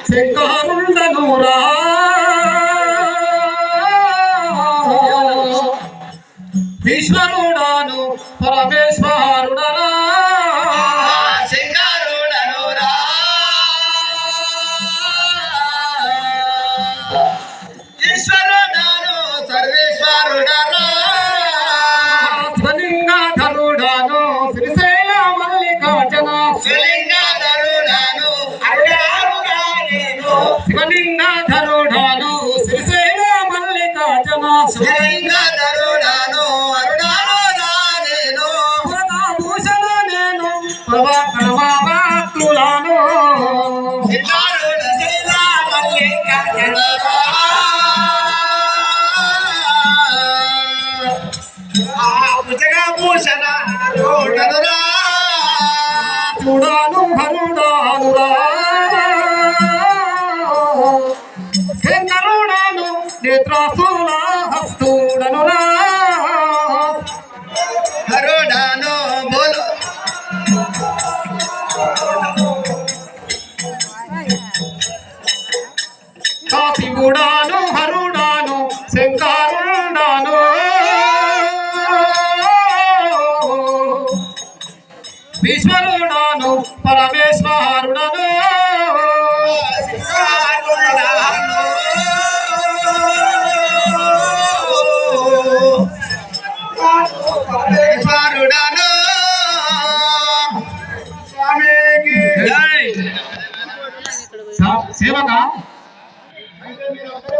శంకరుండనురా విశ్వరుడాను పరమేశ్వరుడరా శంకరుడనురా ఈశ్వరుడాను సర్వేశ్వరుడరా స్వలింగాధరుడాను శ్రీశైల మల్లికార్జున శివలింగాధరుడాను అరుడారుడా నేను శివలింగాధరుడాను శ్రీశైల మల్లికార్జున శివలింగాధరుడాను అరుడారుడా నేను భూషణ నేను ప్రభాకరమాత్రులను శంకరుడ శిల మల్లికార్జునరా భుజగభూషణ రోడనురా చూడాను హరుడానురా శంకరుడాను నేత్రాసుల హస్తుడనురా హరుడాను బోలు కాశివుడాను హరుడాను శంకరుడాను విశ్వరుడాను పరమేశ్వరుడను